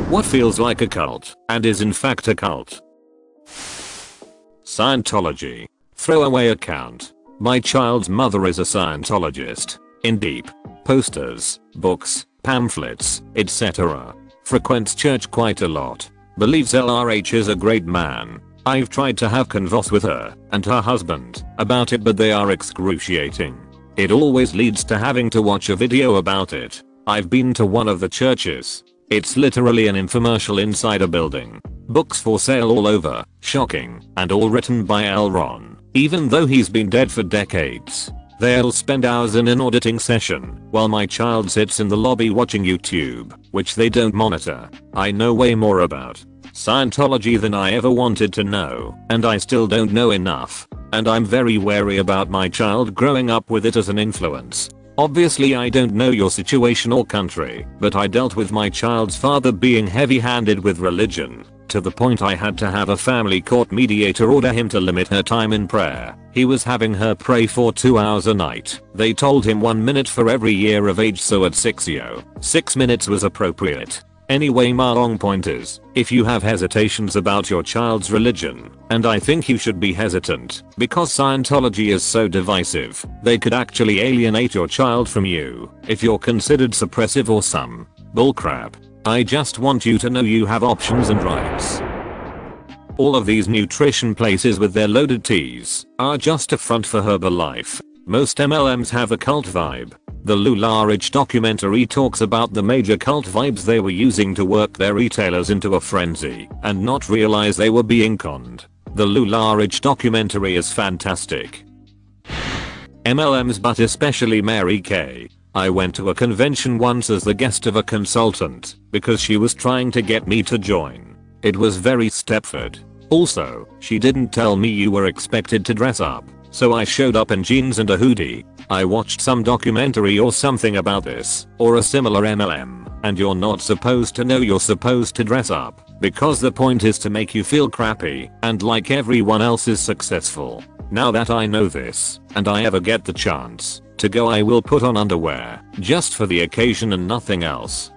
What feels like a cult and is in fact a cult? Scientology. Throwaway account. My child's mother is a Scientologist. In deep posters, books, pamphlets, etc. Frequents church quite a lot. Believes LRH is a great man. I've tried to have convos with her and her husband about it, but they are excruciating. It always leads to having to watch a video about it. I've been to one of the churches. It's literally an infomercial inside a building. Books for sale all over, shocking, and all written by L. Ron, even though he's been dead for decades. They'll spend hours in an auditing session while my child sits in the lobby watching YouTube, which they don't monitor. I know way more about Scientology than I ever wanted to know, and I still don't know enough. And I'm very wary about my child growing up with it as an influence. Obviously I don't know your situation or country, but I dealt with my child's father being heavy-handed with religion, to the point I had to have a family court mediator order him to limit her time in prayer. He was having her pray for 2 hours a night. They told him 1 minute for every year of age, so at 6 minutes was appropriate. Anyway, my long point is, if you have hesitations about your child's religion, and I think you should be hesitant, because Scientology is so divisive, they could actually alienate your child from you, if you're considered suppressive or some bullcrap. I just want you to know you have options and rights. All of these nutrition places with their loaded teas are just a front for Herbalife. Most MLMs have a cult vibe. The loyalist documentary talks about the major cult vibes they were using to work their retailers into a frenzy and not realize they were being conned. The loyalist documentary is fantastic. MLMs, but especially Mary Kay. I went to a convention once as the guest of a consultant because she was trying to get me to join. It was very Stepford. Also, she didn't tell me you were expected to dress up, so I showed up in jeans and a hoodie. I watched some documentary or something about this, or a similar MLM, and you're not supposed to know you're supposed to dress up, because the point is to make you feel crappy, and like everyone else is successful. Now that I know this, and I ever get the chance to go, I will put on underwear, just for the occasion and nothing else.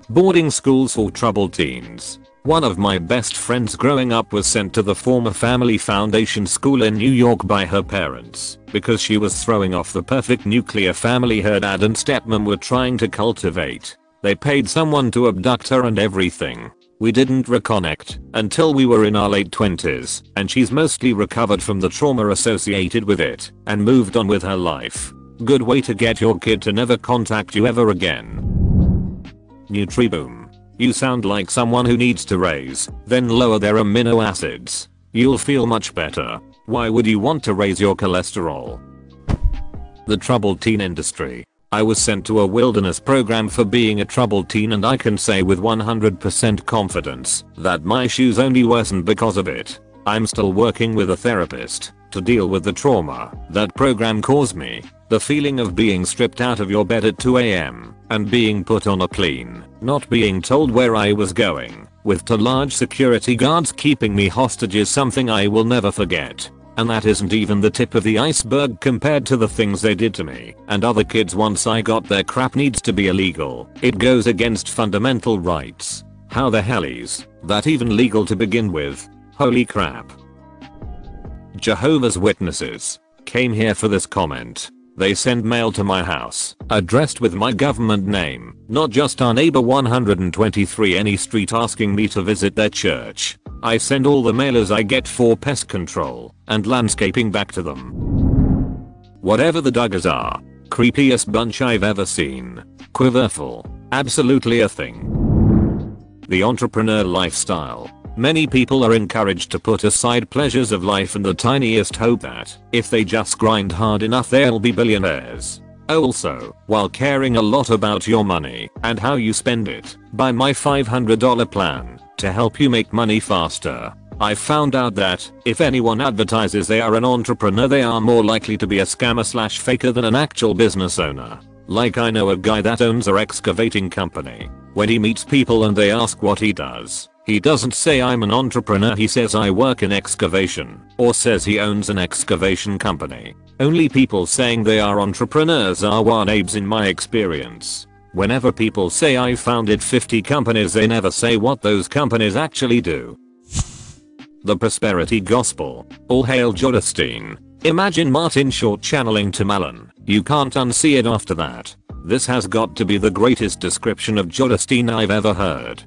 Boarding schools for troubled teens. One of my best friends growing up was sent to the former Family Foundation school in New York by her parents because she was throwing off the perfect nuclear family her dad and stepmom were trying to cultivate. They paid someone to abduct her and everything. We didn't reconnect until we were in our late 20s, and she's mostly recovered from the trauma associated with it and moved on with her life. Good way to get your kid to never contact you ever again. Nutriboom. You sound like someone who needs to raise, then lower their amino acids. You'll feel much better. Why would you want to raise your cholesterol? The troubled teen industry. I was sent to a wilderness program for being a troubled teen, and I can say with 100% confidence that my issues only worsened because of it. I'm still working with a therapist to deal with the trauma that program caused me. The feeling of being stripped out of your bed at 2 AM and being put on a plane, not being told where I was going, with 2 large security guards keeping me hostage is something I will never forget. And that isn't even the tip of the iceberg compared to the things they did to me and other kids once I got there. Crap needs to be illegal. It goes against fundamental rights. How the hell is that even legal to begin with? Holy crap. Jehovah's Witnesses came here for this comment. They send mail to my house, addressed with my government name, not just our neighbor 123 any street, asking me to visit their church. I send all the mailers I get for pest control and landscaping back to them. Whatever the Duggars are, creepiest bunch I've ever seen. Quiverful, absolutely a thing. The entrepreneur lifestyle. Many people are encouraged to put aside pleasures of life in the tiniest hope that, if they just grind hard enough, they'll be billionaires. Also, while caring a lot about your money and how you spend it, buy my $500 plan to help you make money faster. I found out that, if anyone advertises they are an entrepreneur, they are more likely to be a scammer/faker than an actual business owner. Like, I know a guy that owns an excavating company. When he meets people and they ask what he does, he doesn't say I'm an entrepreneur, he says I work in excavation, or says he owns an excavation company. Only people saying they are entrepreneurs are wannabes in my experience. Whenever people say I founded 50 companies, they never say what those companies actually do. The prosperity gospel. All hail Jodestein. Imagine Martin Short channeling Tim Allen. You can't unsee it after that. This has got to be the greatest description of Jodestein I've ever heard.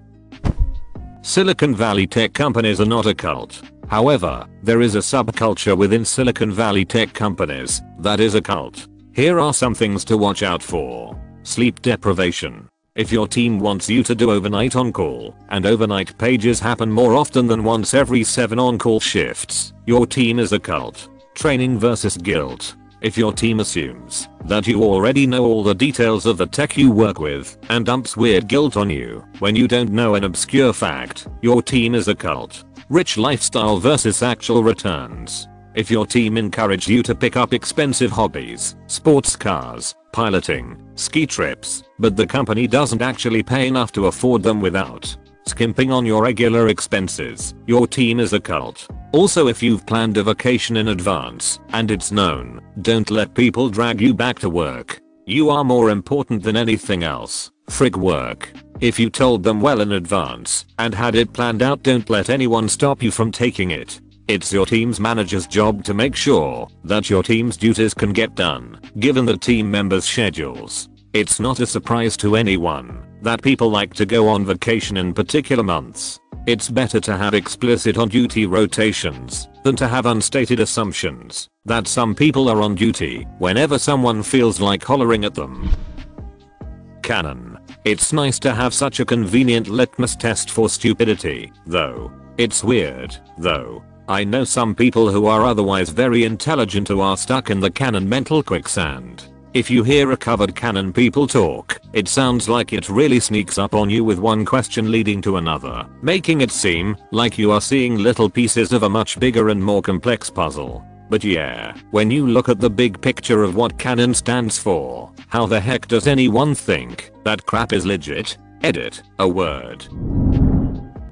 Silicon Valley tech companies are not a cult. However, there is a subculture within Silicon Valley tech companies that is a cult. Here are some things to watch out for. Sleep deprivation. If your team wants you to do overnight on-call, and overnight pages happen more often than once every 7 on-call shifts, your team is a cult. Training versus guilt. If your team assumes that you already know all the details of the tech you work with and dumps weird guilt on you when you don't know an obscure fact, your team is a cult. Rich lifestyle versus actual returns. If your team encouraged you to pick up expensive hobbies, sports cars, piloting, ski trips, but the company doesn't actually pay enough to afford them without skimping on your regular expenses, your team is a cult. Also, if you've planned a vacation in advance and it's known, don't let people drag you back to work. You are more important than anything else. Frig work. If you told them well in advance and had it planned out, don't let anyone stop you from taking it. It's your team's manager's job to make sure that your team's duties can get done, given the team members' schedules. It's not a surprise to anyone that people like to go on vacation in particular months. It's better to have explicit on-duty rotations than to have unstated assumptions that some people are on duty whenever someone feels like hollering at them. Canon. It's nice to have such a convenient litmus test for stupidity, though. It's weird, though. I know some people who are otherwise very intelligent who are stuck in the canon mental quicksand. If you hear a covered canon people talk, it sounds like it really sneaks up on you with one question leading to another, making it seem like you are seeing little pieces of a much bigger and more complex puzzle. But yeah, when you look at the big picture of what canon stands for, how the heck does anyone think that crap is legit? Edit, a word.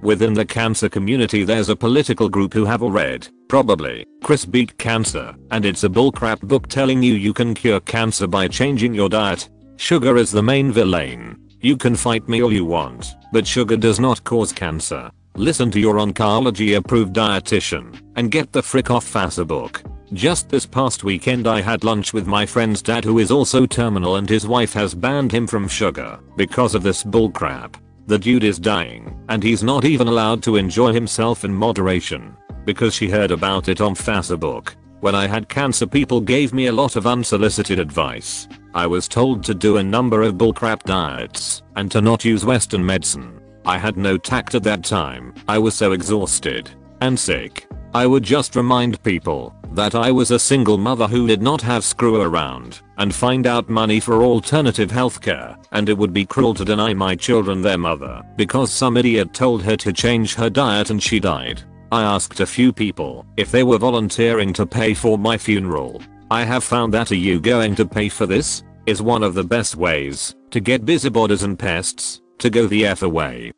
Within the cancer community there's a political group who have all read, probably, Chris Beat Cancer, and it's a bullcrap book telling you can cure cancer by changing your diet. Sugar is the main villain. You can fight me all you want, but sugar does not cause cancer. Listen to your oncology approved dietitian and get the frick off FASA book. Just this past weekend I had lunch with my friend's dad who is also terminal, and his wife has banned him from sugar because of this bullcrap. The dude is dying and he's not even allowed to enjoy himself in moderation because she heard about it on Facebook. When I had cancer, people gave me a lot of unsolicited advice. I was told to do a number of bullcrap diets and to not use Western medicine. I had no tact at that time. I was so exhausted and sick. I would just remind people that I was a single mother who did not have screw around and find out money for alternative healthcare, and it would be cruel to deny my children their mother because some idiot told her to change her diet and she died. I asked a few people if they were volunteering to pay for my funeral. I have found that you going to pay for this is one of the best ways to get busybodies and pests to go the F away.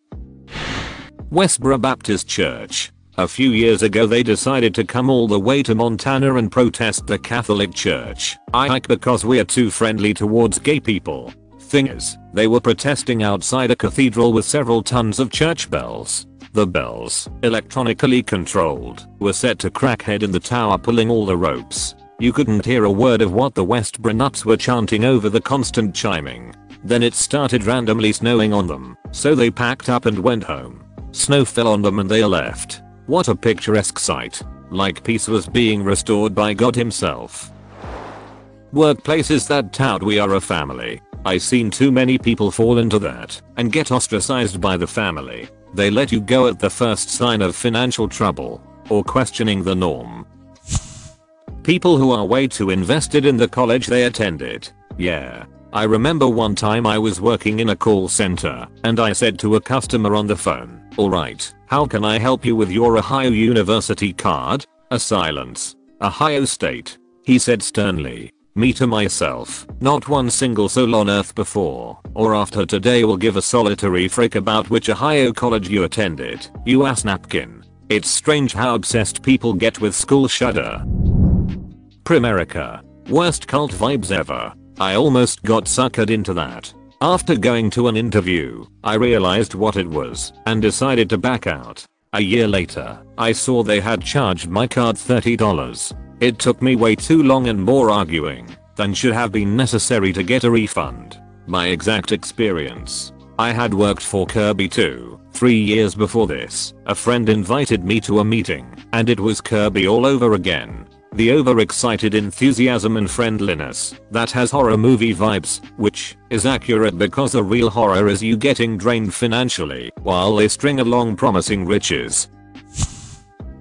Westboro Baptist Church. A few years ago they decided to come all the way to Montana and protest the Catholic Church. I hike because we are too friendly towards gay people. Thing is, they were protesting outside a cathedral with several tons of church bells. The bells, electronically controlled, were set to crackhead in the tower pulling all the ropes. You couldn't hear a word of what the Westboro nuts were chanting over the constant chiming. Then it started randomly snowing on them, so they packed up and went home. Snow fell on them and they left. What a picturesque sight. Like peace was being restored by God himself. Workplaces that tout we are a family. I seen too many people fall into that and get ostracized by the family. They let you go at the first sign of financial trouble or questioning the norm. People who are way too invested in the college they attended. Yeah. I remember one time I was working in a call center and I said to a customer on the phone, "Alright, how can I help you with your Ohio University card?" A silence. "Ohio State," he said sternly. Me to myself, not one single soul on earth before or after today will give a solitary frick about which Ohio college you attended, you ass napkin. It's strange how obsessed people get with school. Shudder. Primerica. Worst cult vibes ever. I almost got suckered into that. After going to an interview, I realized what it was and decided to back out. A year later, I saw they had charged my card $30. It took me way too long and more arguing than should have been necessary to get a refund. My exact experience. I had worked for Kirby too. 3 years before this, a friend invited me to a meeting, and it was Kirby all over again. The overexcited enthusiasm and friendliness that has horror movie vibes, which is accurate because the real horror is you getting drained financially while they string along promising riches.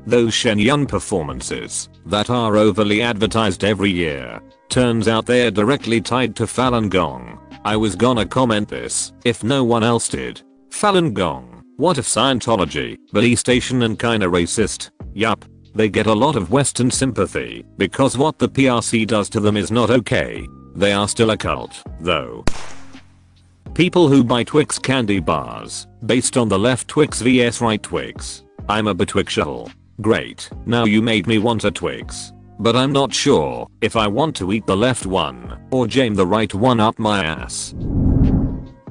Those Shenyang performances that are overly advertised every year. Turns out they're directly tied to Falun Gong. I was gonna comment this if no one else did. Falun Gong, what if Scientology, but East Asian and kinda racist? Yup. They get a lot of Western sympathy because what the PRC does to them is not okay. They are still a cult, though. People who buy Twix candy bars based on the left Twix vs right Twix. I'm a Betwixahole. Great, now you made me want a Twix. But I'm not sure if I want to eat the left one or jam the right one up my ass.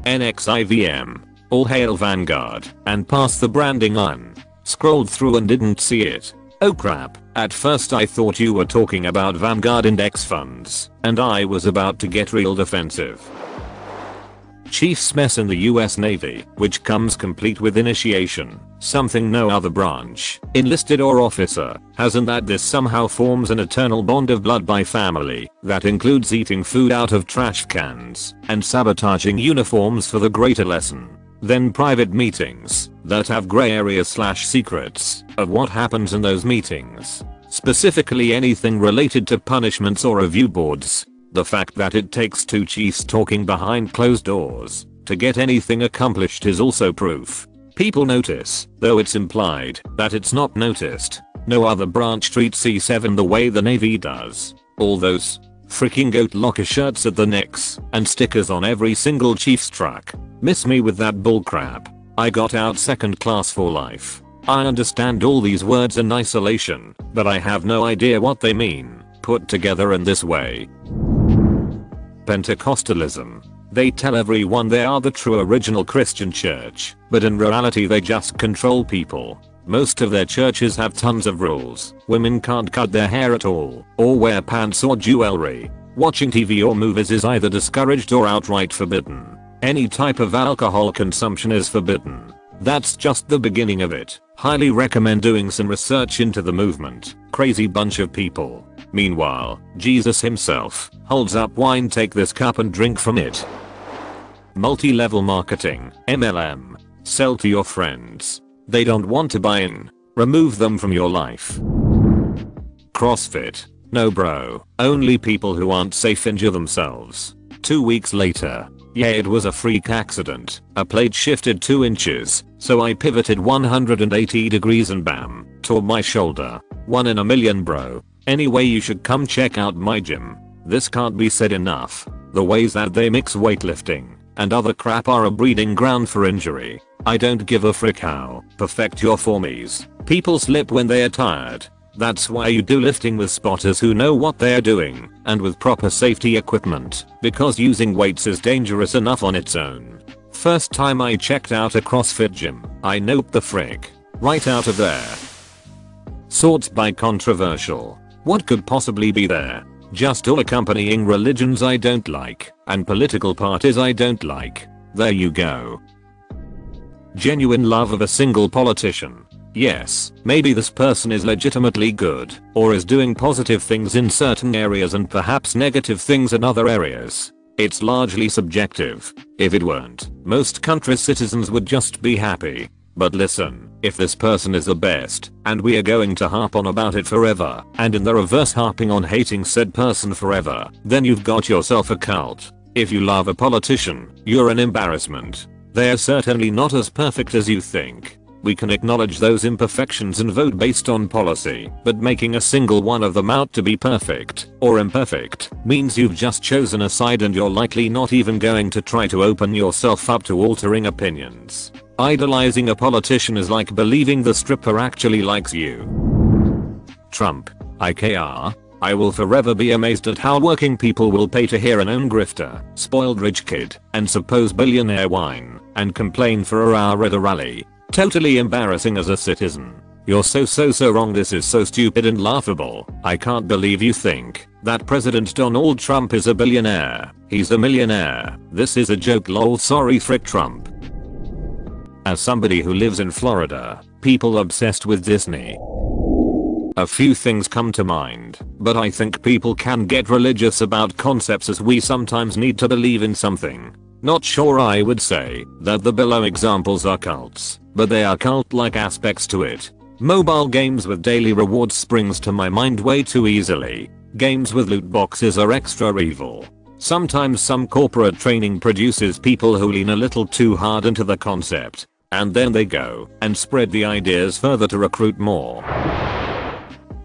NXIVM. All hail Vanguard and pass the branding on. Scrolled through and didn't see it. Oh crap, at first I thought you were talking about Vanguard index funds, and I was about to get real defensive. Chief's mess in the US Navy, which comes complete with initiation, something no other branch, enlisted or officer, has, and that this somehow forms an eternal bond of blood by family that includes eating food out of trash cans and sabotaging uniforms for the greater lesson. Then private meetings that have gray areas / secrets of what happens in those meetings. Specifically anything related to punishments or review boards. The fact that it takes two chiefs talking behind closed doors to get anything accomplished is also proof. People notice, though it's implied that it's not noticed. No other branch treats C7 the way the Navy does. All those freaking goat locker shirts at the necks and stickers on every single chief's truck. Miss me with that bullcrap. I got out second class for life. I understand all these words in isolation, but I have no idea what they mean, put together in this way. Pentecostalism. They tell everyone they are the true original Christian church, but in reality they just control people. Most of their churches have tons of rules. Women can't cut their hair at all, or wear pants or jewelry. Watching TV or movies is either discouraged or outright forbidden. Any type of alcohol consumption is forbidden. That's just the beginning of it. Highly recommend doing some research into the movement. Crazy bunch of people. Meanwhile, Jesus himself holds up wine, take this cup and drink from it. Multi-level marketing, MLM. Sell to your friends. They don't want to buy in. Remove them from your life. Crossfit. No bro. Only people who aren't safe injure themselves. 2 weeks later. Yeah, it was a freak accident. A plate shifted 2 inches, so I pivoted 180 degrees and bam, tore my shoulder. 1 in a million bro. Anyway, you should come check out my gym. This can't be said enough. The ways that they mix weightlifting and other crap are a breeding ground for injury. I don't give a frick how perfect your formies. People slip when they are tired. That's why you do lifting with spotters who know what they're doing and with proper safety equipment, because using weights is dangerous enough on its own. First time I checked out a CrossFit gym, I noped the frick right out of there. Sorts by controversial. What could possibly be there? Just all accompanying religions I don't like and political parties I don't like. There you go. Genuine love of a single politician. Yes, maybe this person is legitimately good or is doing positive things in certain areas and perhaps negative things in other areas. It's largely subjective. If it weren't, most countries' citizens would just be happy. But listen, if this person is the best, and we are going to harp on about it forever, and in the reverse harping on hating said person forever, then you've got yourself a cult. If you love a politician, you're an embarrassment. They're certainly not as perfect as you think. We can acknowledge those imperfections and vote based on policy, but making a single one of them out to be perfect or imperfect means you've just chosen a side and you're likely not even going to try to open yourself up to altering opinions. Idolizing a politician is like believing the stripper actually likes you. Trump. IKR. I will forever be amazed at how working people will pay to hear an own grifter, spoiled rich kid, and supposed billionaire whine and complain for an hour at a rally. Totally embarrassing as a citizen. You're so wrong. This is so stupid and laughable. I can't believe you think that President Donald Trump is a billionaire. He's a millionaire. This is a joke, lol. Sorry frick Trump. As somebody who lives in Florida, people obsessed with Disney. A few things come to mind, but I think people can get religious about concepts as we sometimes need to believe in something. Not sure I would say that the below examples are cults, but they are cult-like aspects to it. Mobile games with daily rewards springs to my mind way too easily. Games with loot boxes are extra evil. Sometimes some corporate training produces people who lean a little too hard into the concept, and then they go and spread the ideas further to recruit more.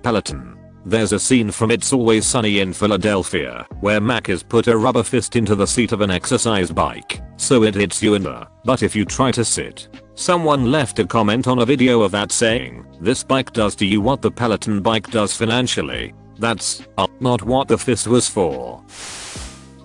Peloton. There's a scene from It's Always Sunny in Philadelphia where Mac has put a rubber fist into the seat of an exercise bike so it hits you in the butt if you try to sit. Someone left a comment on a video of that saying, "This bike does to you what the Peloton bike does financially." That's not what the fist was for.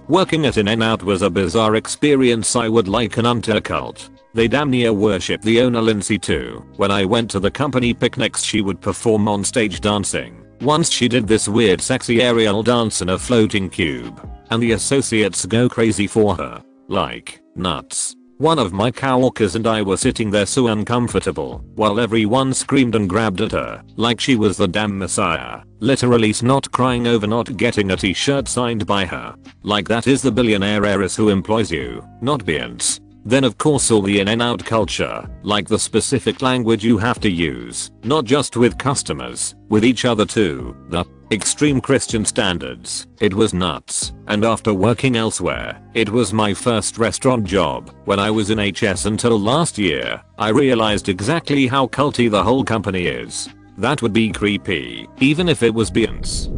Working at In-N-Out was a bizarre experience I would liken unto a cult. They damn near worship the owner Lindsay too. When I went to the company picnics she would perform on stage dancing. Once she did this weird sexy aerial dance in a floating cube, and the associates go crazy for her. Like, nuts. One of my coworkers and I were sitting there so uncomfortable, while everyone screamed and grabbed at her, like she was the damn messiah. Literally snot crying over not getting a t-shirt signed by her. Like that is the billionaire heiress who employs you, not Beyonce. Then of course all the In-N-Out culture, like the specific language you have to use, not just with customers, with each other too, the extreme Christian standards. It was nuts, and after working elsewhere, it was my first restaurant job. When I was in HS until last year, I realized exactly how culty the whole company is. That would be creepy, even if it was Beyonce.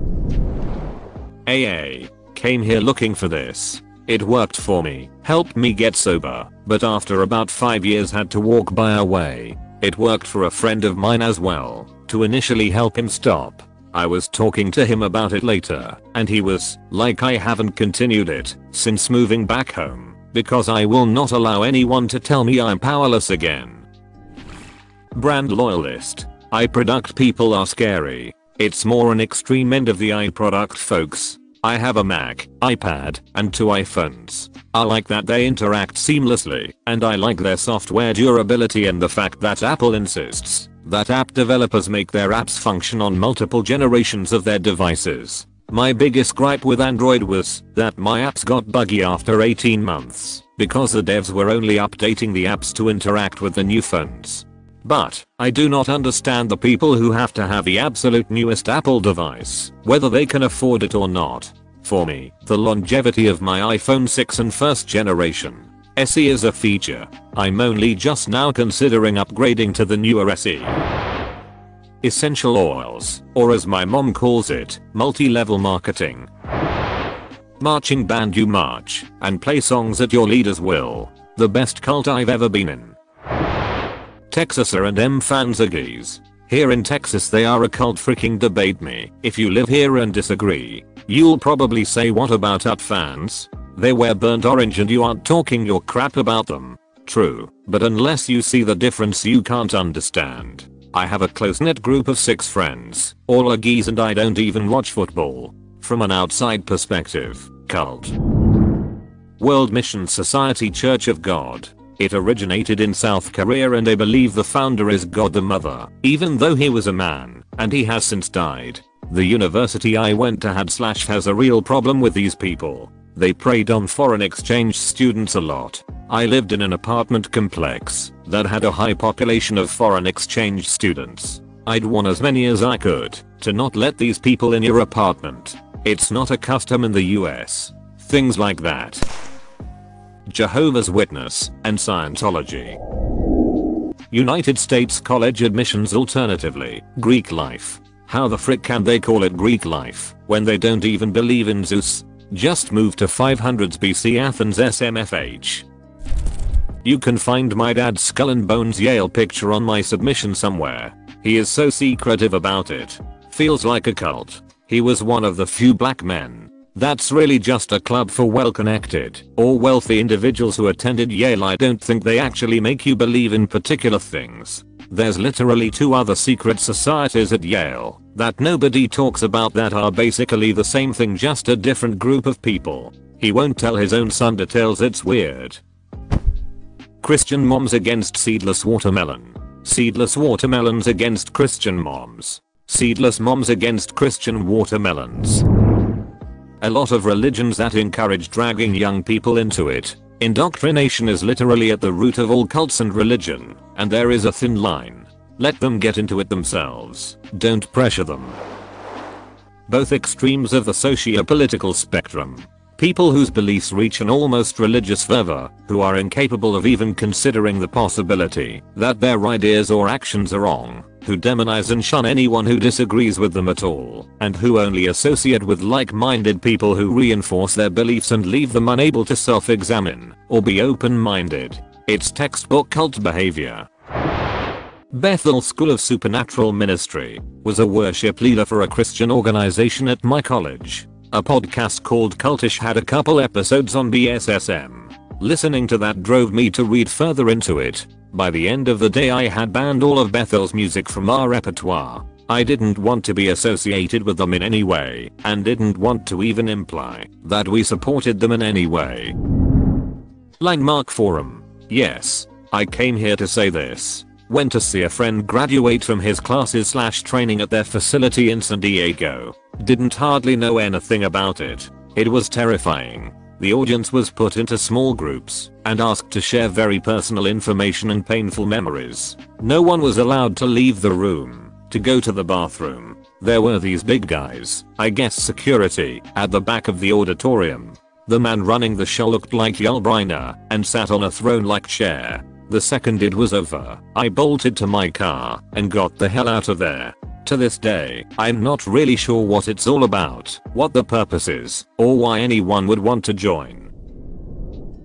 AA. Came here looking for this. It worked for me, helped me get sober, but after about 5 years had to walk by our way. It worked for a friend of mine as well, to initially help him stop. I was talking to him about it later, and he was like, I haven't continued it since moving back home, because I will not allow anyone to tell me I'm powerless again. Brand loyalist. Iproduct people are scary. It's more an extreme end of the Iproduct folks. I have a Mac, iPad, and 2 iPhones. I like that they interact seamlessly, and I like their software durability and the fact that Apple insists that app developers make their apps function on multiple generations of their devices. My biggest gripe with Android was that my apps got buggy after 18 months, because the devs were only updating the apps to interact with the new phones. But I do not understand the people who have to have the absolute newest Apple device, whether they can afford it or not. For me, the longevity of my iPhone 6 and first generation SE is a feature. I'm only just now considering upgrading to the newer SE. Essential oils, or as my mom calls it, multi-level marketing. Marching band. You march and play songs at your leader's will. The best cult I've ever been in. Texas A&M fans are gays. Here in Texas they are a cult. Freaking debate me. If you live here and disagree, you'll probably say, what about UT fans? They wear burnt orange and you aren't talking your crap about them. True, but unless you see the difference you can't understand. I have a close-knit group of 6 friends, all are gays and I don't even watch football. From an outside perspective, cult. World Mission Society Church of God. It originated in South Korea and they believe the founder is God the Mother, even though he was a man, and he has since died. The university I went to has a real problem with these people. They preyed on foreign exchange students a lot. I lived in an apartment complex that had a high population of foreign exchange students. I'd warn as many as I could to not let these people in your apartment. It's not a custom in the US. Things like that. Jehovah's Witness and Scientology. United States college admissions. Alternatively, Greek life. How the frick can they call it Greek life when they don't even believe in Zeus? Just moved to 500s BC Athens SMFH. You can find my dad's Skull and Bones Yale picture on my submission somewhere. He is so secretive about it. Feels like a cult. He was one of the few black men. That's really just a club for well-connected or wealthy individuals who attended Yale. I don't think they actually make you believe in particular things. There's literally 2 other secret societies at Yale that nobody talks about that are basically the same thing, just a different group of people. He won't tell his own son details, it's weird. Christian moms against seedless watermelon. Seedless watermelons against Christian moms. Seedless moms against Christian watermelons. A lot of religions that encourage dragging young people into it. Indoctrination is literally at the root of all cults and religion, and there is a thin line. Let them get into it themselves. Don't pressure them. Both extremes of the socio-political spectrum. People whose beliefs reach an almost religious fervor, who are incapable of even considering the possibility that their ideas or actions are wrong, who demonize and shun anyone who disagrees with them at all, and who only associate with like-minded people who reinforce their beliefs and leave them unable to self-examine or be open-minded. It's textbook cult behavior. BETHEL School of Supernatural Ministry was a worship leader for a Christian organization at my college. A podcast called Cultish had a couple episodes on BSSM. Listening to that drove me to read further into it. By the end of the day I had banned all of BETHEL's music from our repertoire. I didn't want to be associated with them in any way, and didn't want to even imply that we supported them in any way. Landmark Forum. Yes, I came here to say this. Went to see a friend graduate from his classes / training at their facility in San Diego. Didn't hardly know anything about it. It was terrifying. The audience was put into small groups and asked to share very personal information and painful memories. No one was allowed to leave the room to go to the bathroom. There were these big guys, I guess security, at the back of the auditorium. The man running the show looked like Yul Brynner and sat on a throne-like chair. The second it was over, I bolted to my car and got the hell out of there. To this day, I'm not really sure what it's all about, what the purpose is, or why anyone would want to join.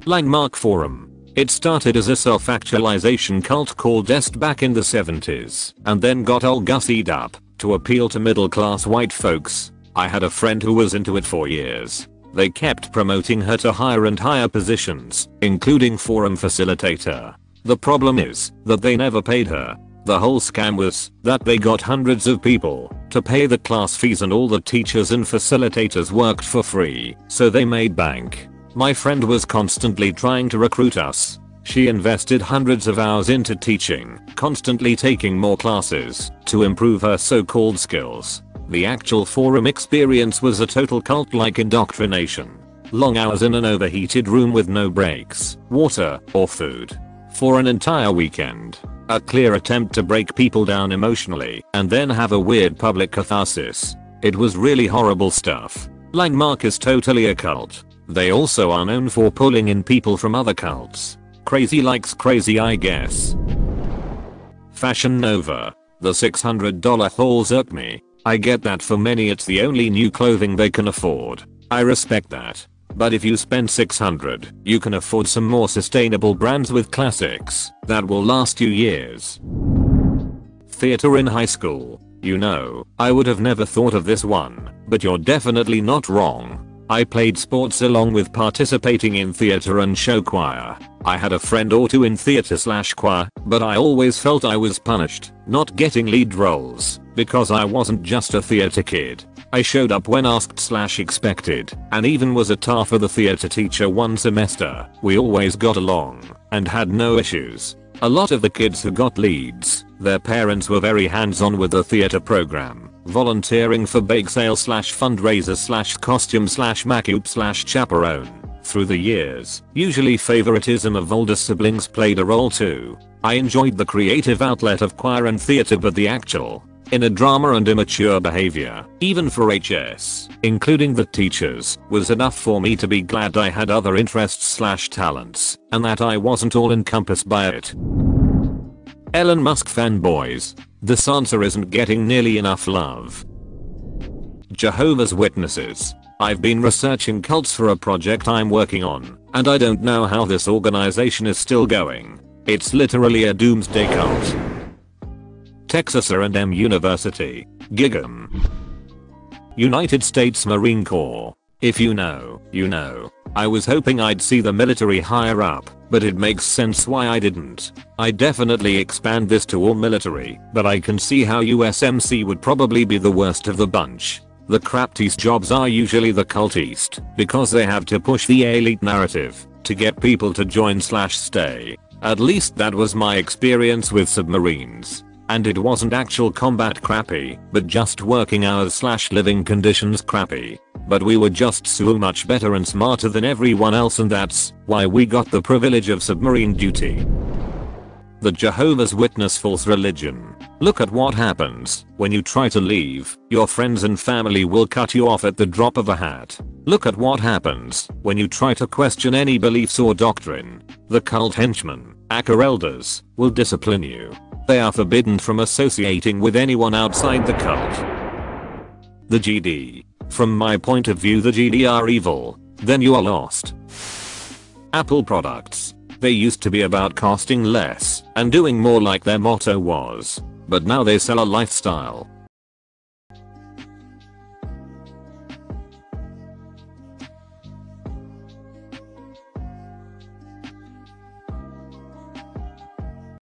Landmark Forum. It started as a self-actualization cult called Est back in the 70s, and then got all gussied up to appeal to middle-class white folks. I had a friend who was into it for years. They kept promoting her to higher and higher positions, including forum facilitator. The problem is that they never paid her. The whole scam was that they got hundreds of people to pay the class fees and all the teachers and facilitators worked for free, so they made bank. My friend was constantly trying to recruit us. She invested hundreds of hours into teaching, constantly taking more classes to improve her so-called skills. The actual forum experience was a total cult-like indoctrination. Long hours in an overheated room with no breaks, water, or food. For an entire weekend. A clear attempt to break people down emotionally and then have a weird public catharsis. It was really horrible stuff. Landmark is totally a cult. They also are known for pulling in people from other cults. Crazy likes crazy, I guess. Fashion Nova. The $600 hauls irk me. I get that for many it's the only new clothing they can afford. I respect that. But if you spend $600, you can afford some more sustainable brands with classics that will last you years. Theater in high school. You know, I would have never thought of this one, but you're definitely not wrong. I played sports along with participating in theater and show choir. I had a friend or two in theater / choir, but I always felt I was punished, not getting lead roles, because I wasn't just a theater kid. I showed up when asked / expected, and even was a tar for the theater teacher one semester. We always got along, and had no issues. A lot of the kids who got leads, their parents were very hands-on with the theater program, volunteering for bake sale / fundraiser / costume / makeup / chaperone. Through the years, usually favoritism of older siblings played a role too. I enjoyed the creative outlet of choir and theater, but the actual inner drama and immature behavior, even for HS, including the teachers, was enough for me to be glad I had other interests / talents, and that I wasn't all encompassed by it. Elon Musk fanboys. This answer isn't getting nearly enough love. Jehovah's Witnesses. I've been researching cults for a project I'm working on, and I don't know how this organization is still going. It's literally a doomsday cult. Texas A&M University. Gig'em. United States Marine Corps. If you know, you know. I was hoping I'd see the military higher up, but it makes sense why I didn't. I definitely expand this to all military, but I can see how USMC would probably be the worst of the bunch. The craptiest jobs are usually the cultist, because they have to push the elite narrative to get people to join/stay. At least that was my experience with submarines. And it wasn't actual combat crappy, but just working hours/living conditions crappy. But we were just so much better and smarter than everyone else, and that's why we got the privilege of submarine duty. The Jehovah's Witness false religion. Look at what happens when you try to leave. Your friends and family will cut you off at the drop of a hat. Look at what happens when you try to question any beliefs or doctrine. The cult henchmen, Akar elders, will discipline you. They are forbidden from associating with anyone outside the cult. The GD. From my point of view, the GD are evil. Then you are lost. Apple products. They used to be about costing less and doing more like their motto was. But now they sell a lifestyle.